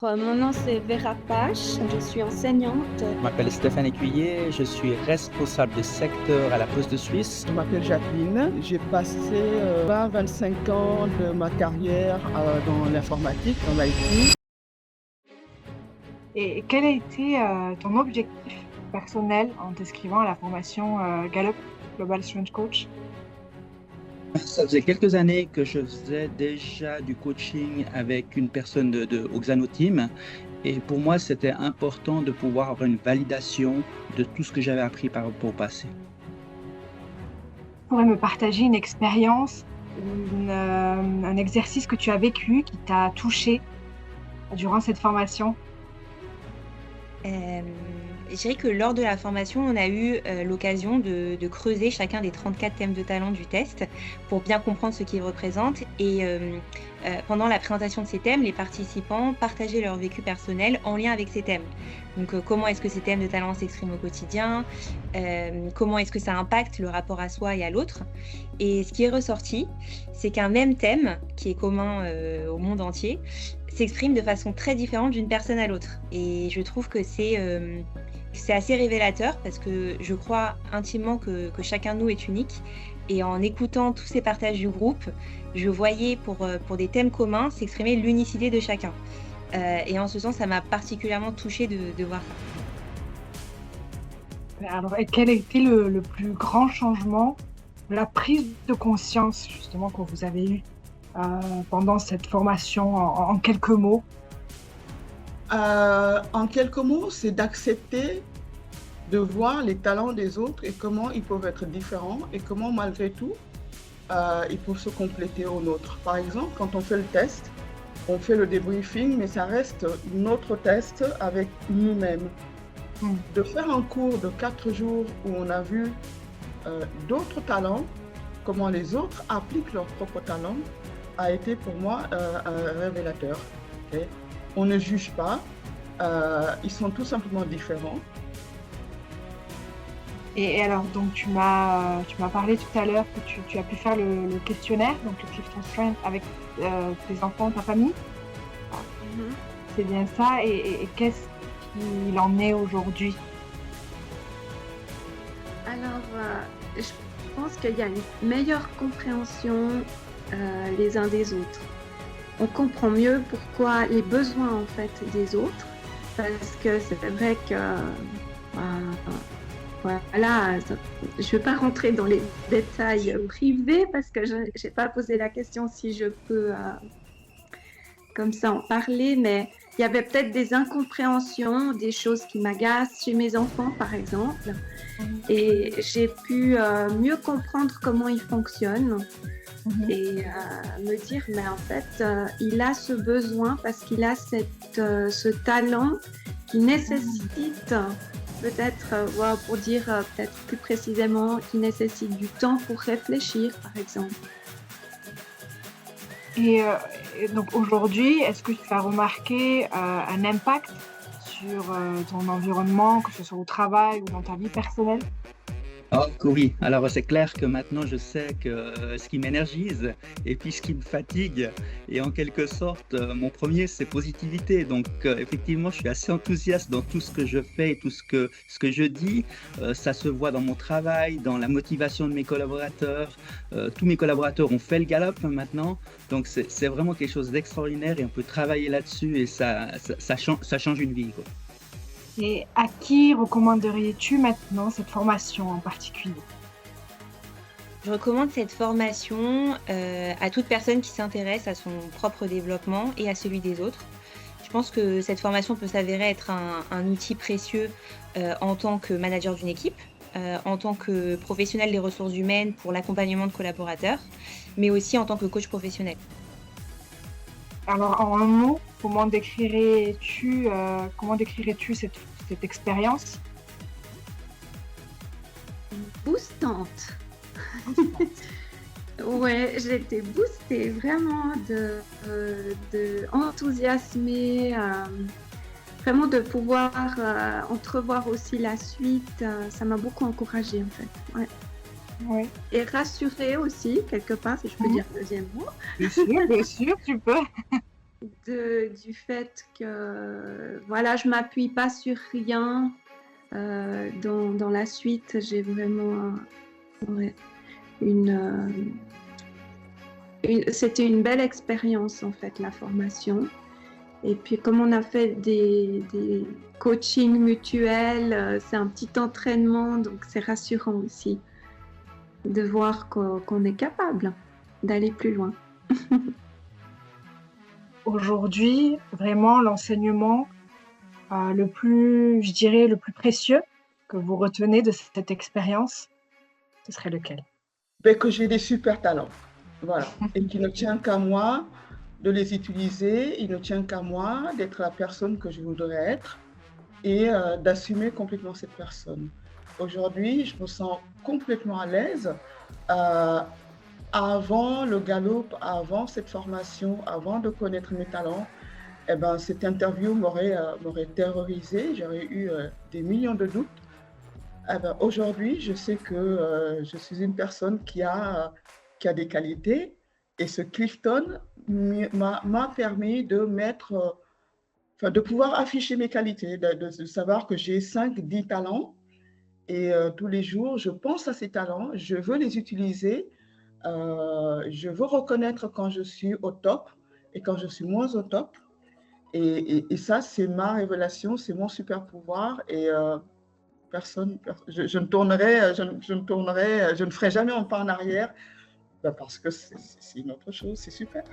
Mon nom c'est Vera Pache, je suis enseignante. Je m'appelle Stéphane Écuyer, je suis responsable de secteur à la Poste de Suisse. Je m'appelle Jacqueline, j'ai passé 20-25 ans de ma carrière dans l'informatique, dans l'IT. Et quel a été ton objectif personnel en t'inscrivant à la formation Gallup Global Strength Coach? Ça faisait quelques années que je faisais déjà du coaching avec une personne de Oxano Team. Et pour moi, c'était important de pouvoir avoir une validation de tout ce que j'avais appris par rapport au passé. Tu pourrais me partager une expérience, un exercice que tu as vécu qui t'a touché durant cette formation? Je dirais que lors de la formation, on a eu l'occasion de creuser chacun des 34 thèmes de talent du test pour bien comprendre ce qu'ils représentent. Et pendant la présentation de ces thèmes, les participants partageaient leur vécu personnel en lien avec ces thèmes. Donc, comment est-ce que ces thèmes de talent s'expriment au quotidien? Comment est-ce que ça impacte le rapport à soi et à l'autre? Et ce qui est ressorti, c'est qu'un même thème, qui est commun au monde entier, s'exprime de façon très différente d'une personne à l'autre. Et je trouve que c'est assez révélateur parce que je crois intimement que chacun de nous est unique. Et en écoutant tous ces partages du groupe, je voyais pour des thèmes communs s'exprimer l'unicité de chacun. Et en ce sens, ça m'a particulièrement touchée de voir ça. Alors, et quel a été le plus grand changement, la prise de conscience justement que vous avez eue pendant cette formation en quelques mots? En quelques mots, c'est d'accepter de voir les talents des autres et comment ils peuvent être différents et comment malgré tout, ils peuvent se compléter aux nôtres. Par exemple, quand on fait le test, on fait le débriefing, mais ça reste notre test avec nous-mêmes. De faire un cours de 4 jours où on a vu d'autres talents, comment les autres appliquent leurs propres talents, a été pour moi un révélateur. Okay? On ne juge pas, ils sont tout simplement différents. Et alors, donc tu m'as parlé tout à l'heure que tu as pu faire le questionnaire, donc le Clifton Strength, avec tes enfants, ta famille. C'est bien ça. Et qu'est-ce qu'il en est aujourd'hui? Alors, je pense qu'il y a une meilleure compréhension les uns des autres. On comprend mieux pourquoi les besoins en fait des autres, parce que c'est vrai que voilà, je ne vais pas rentrer dans les détails privés parce que je n'ai pas posé la question si je peux comme ça en parler, mais il y avait peut-être des incompréhensions, des choses qui m'agacent chez mes enfants par exemple, et j'ai pu mieux comprendre comment ils fonctionnent. Et me dire, mais en fait, il a ce besoin parce qu'il a ce talent qui nécessite peut-être, pour dire peut-être plus précisément, qui nécessite du temps pour réfléchir, par exemple. Et donc aujourd'hui, est-ce que tu as remarqué un impact sur ton environnement, que ce soit au travail ou dans ta vie personnelle? Oh oui, alors c'est clair que maintenant je sais que ce qui m'énergise et puis ce qui me fatigue, et en quelque sorte, mon premier c'est positivité. Donc effectivement, je suis assez enthousiaste dans tout ce que je fais et tout ce que je dis. Ça se voit dans mon travail, dans la motivation de mes collaborateurs. Tous mes collaborateurs ont fait le Gallup maintenant, donc c'est vraiment quelque chose d'extraordinaire et on peut travailler là-dessus et ça change une vie, quoi. Et à qui recommanderais-tu maintenant cette formation en particulier? Je recommande cette formation à toute personne qui s'intéresse à son propre développement et à celui des autres. Je pense que cette formation peut s'avérer être un outil précieux en tant que manager d'une équipe, en tant que professionnel des ressources humaines pour l'accompagnement de collaborateurs, mais aussi en tant que coach professionnel. Alors, en un mot, comment décrirais-tu cette expérience? Boostante. Ouais, j'ai été boostée vraiment de enthousiasmée, vraiment de pouvoir entrevoir aussi la suite. Ça m'a beaucoup encouragée en fait. Ouais. Oui. Et rassurée aussi, quelque part, si je peux dire le deuxième mot. Bien sûr, tu peux. du fait que voilà, je m'appuie pas sur rien. Dans la suite, j'ai vraiment c'était une belle expérience en fait, la formation. Et puis comme on a fait des coachings mutuels, c'est un petit entraînement, donc c'est rassurant aussi de voir qu'on est capable d'aller plus loin. Aujourd'hui, vraiment, l'enseignement le plus, je dirais, le plus précieux que vous retenez de cette expérience, ce serait lequel? Que j'ai des super talents, voilà, et qu'il ne tient qu'à moi de les utiliser, il ne tient qu'à moi d'être la personne que je voudrais être et d'assumer complètement cette personne. Aujourd'hui, je me sens complètement à l'aise. Avant le Gallup, avant cette formation, avant de connaître mes talents, eh ben, cette interview m'aurait terrorisée, j'aurais eu des millions de doutes. Eh ben, aujourd'hui, je sais que je suis une personne qui a des qualités et ce Clifton m'a permis de de pouvoir afficher mes qualités, de savoir que j'ai 5-10 talents et tous les jours, je pense à ces talents, je veux les utiliser, je veux reconnaître quand je suis au top et quand je suis moins au top. Et ça, c'est ma révélation, c'est mon super pouvoir. Et je ne ferai jamais un pas en arrière parce que c'est une autre chose, c'est super.